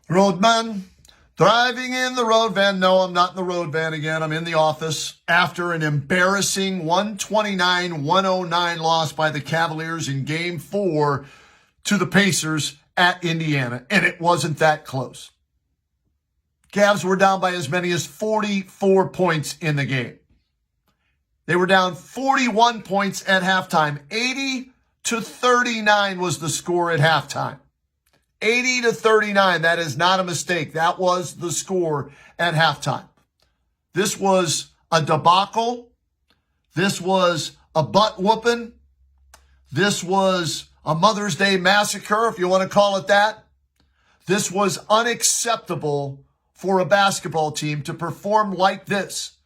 Roadman, driving in the road van. No, I'm not in the road van again. I'm in the office after an embarrassing 129-109 loss by the Cavaliers in Game 4 to the Pacers at Indiana, and it wasn't that close. Cavs were down by as many as 44 points in the game. They were down 41 points at halftime. 80-39 was the score at halftime. 80-39, that is not a mistake. That was the score at halftime. This was a debacle. This was a butt whooping. This was a Mother's Day massacre, if you want to call it that. This was unacceptable for a basketball team to perform like this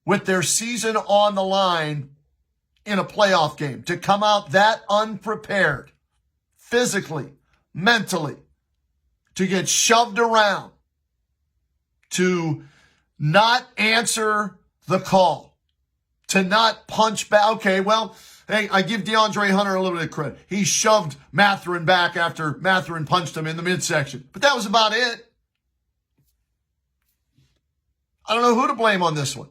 with their season on the line in a playoff game, to come out that unprepared, physically, mentally, to get shoved around, to not answer the call, to not punch back. Okay, well, hey, I give DeAndre Hunter a little bit of credit. He shoved Mathurin back after Mathurin punched him in the midsection. But that was about it. I don't know who to blame on this one.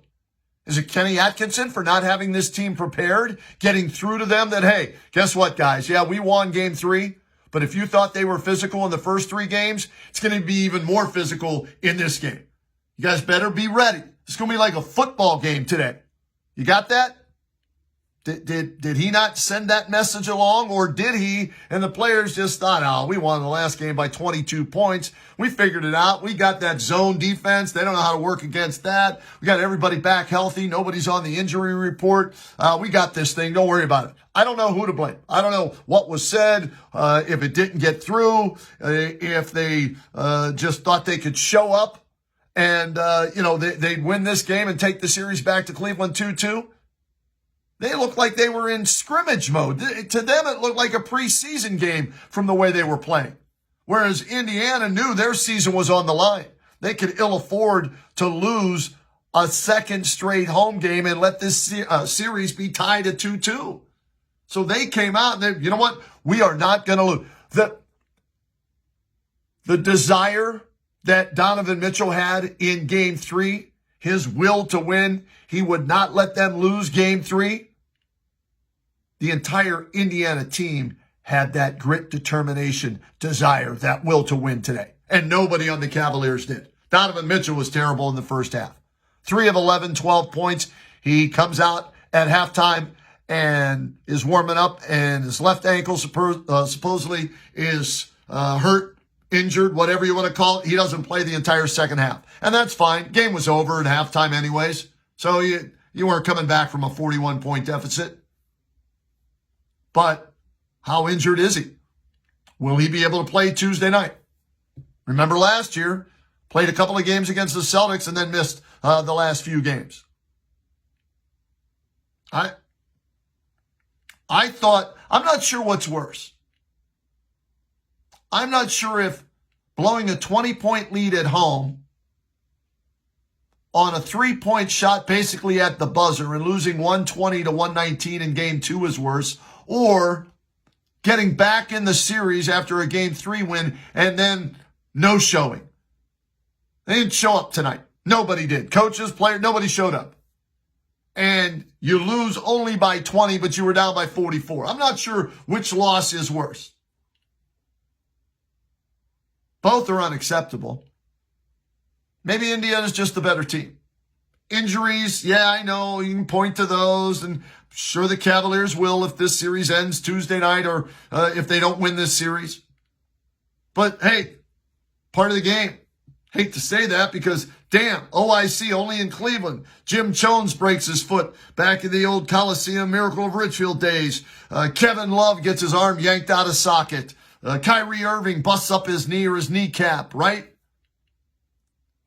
Is it Kenny Atkinson for not having this team prepared, getting through to them that, hey, guess what, guys? Yeah, we won Game 3, but if you thought they were physical in the first 3 games, it's going to be even more physical in this game. You guys better be ready. It's going to be like a football game today. You got that? Did he not send that message along, or did he? And the players just thought, oh, we won the last game by 22 points. We figured it out. We got that zone defense. They don't know how to work against that. We got everybody back healthy. Nobody's on the injury report. We got this thing. Don't worry about it. I don't know who to blame. I don't know what was said, if it didn't get through, if they just thought they could show up and, they'd win this game and take the series back to Cleveland 2-2. They looked like they were in scrimmage mode. To them, it looked like a preseason game from the way they were playing. Whereas Indiana knew their season was on the line. They could ill afford to lose a second straight home game and let this series be tied at 2-2. So they came out and they, you know what? We are not going to lose. The desire that Donovan Mitchell had in Game 3, his will to win, he would not let them lose Game 3. The entire Indiana team had that grit, determination, desire, that will to win today. And nobody on the Cavaliers did. Donovan Mitchell was terrible in the first half. 3 of 11, 12 points. He comes out at halftime and is warming up, and his left ankle supposedly is hurt, injured, whatever you want to call it. He doesn't play the entire second half. And that's fine. Game was over at halftime anyways. So you weren't coming back from a 41-point deficit. But how injured is he? Will he be able to play Tuesday night? Remember last year, played a couple of games against the Celtics and then missed the last few games. I thought, I'm not sure what's worse. I'm not sure if blowing a 20-point lead at home on a 3-point shot basically at the buzzer and losing 120-119 in Game 2 is worse, or getting back in the series after a Game 3 win and then no showing. They didn't show up tonight. Nobody did. Coaches, players, nobody showed up. And you lose only by 20, but you were down by 44. I'm not sure which loss is worse. Both are unacceptable. Maybe Indiana's just the better team. Injuries, yeah, I know. You can point to those, and sure the Cavaliers will if this series ends Tuesday night or if they don't win this series. But, hey, part of the game. Hate to say that because, damn, OIC only in Cleveland. Jim Jones breaks his foot back in the old Coliseum Miracle of Richfield days. Kevin Love gets his arm yanked out of socket. Kyrie Irving busts up his knee or his kneecap, right?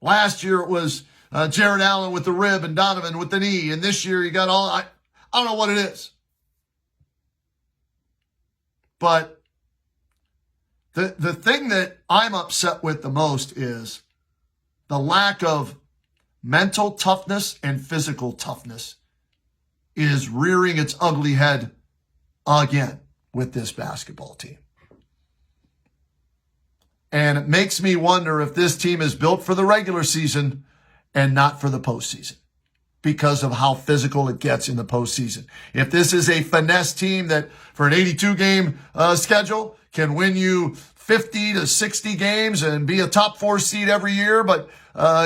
Last year it was Jared Allen with the rib and Donovan with the knee. And this year you got all, I don't know what it is. But the thing that I'm upset with the most is the lack of mental toughness and physical toughness is rearing its ugly head again with this basketball team. And it makes me wonder if this team is built for the regular season and not for the postseason because of how physical it gets in the postseason. If this is a finesse team that for an 82-game schedule can win you 50 to 60 games and be a top 4 seed every year, but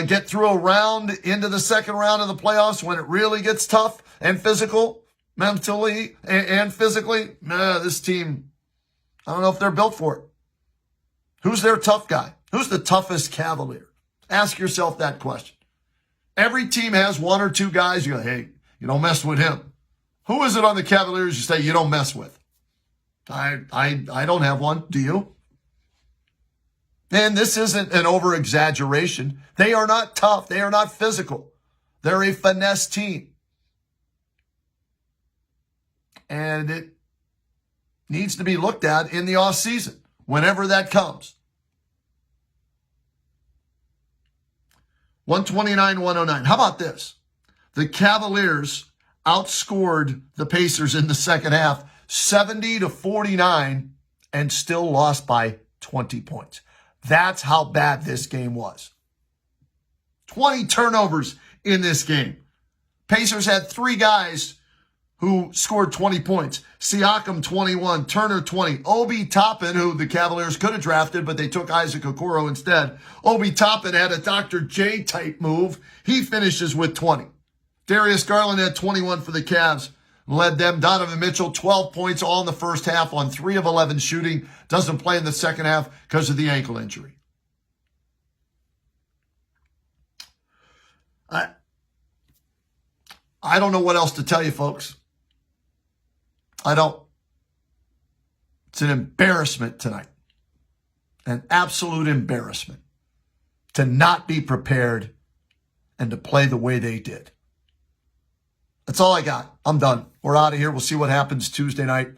get through a round into the second round of the playoffs when it really gets tough and physical, mentally and physically, this team, I don't know if they're built for it. Who's their tough guy? Who's the toughest Cavalier? Ask yourself that question. Every team has one or two guys you go, hey, you don't mess with him. Who is it on the Cavaliers you say you don't mess with? I don't have one. Do you? And this isn't an over-exaggeration. They are not tough. They are not physical. They're a finesse team. And it needs to be looked at in the offseason, whenever that comes. 129-109. How about this? The Cavaliers outscored the Pacers in the second half 70-49 and still lost by 20 points. That's how bad this game was. 20 turnovers in this game. Pacers had 3 guys who scored 20 points. Siakam, 21. Turner, 20. Obi Toppin, who the Cavaliers could have drafted, but they took Isaac Okoro instead. Obi Toppin had a Dr. J-type move. He finishes with 20. Darius Garland had 21 for the Cavs. Led them. Donovan Mitchell, 12 points all in the first half on 3 of 11 shooting. Doesn't play in the second half because of the ankle injury. I don't know what else to tell you, folks. I don't. It's an embarrassment tonight. An absolute embarrassment to not be prepared and to play the way they did. That's all I got. I'm done. We're out of here. We'll see what happens Tuesday night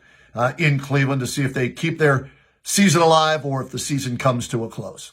in Cleveland to see if they keep their season alive or if the season comes to a close.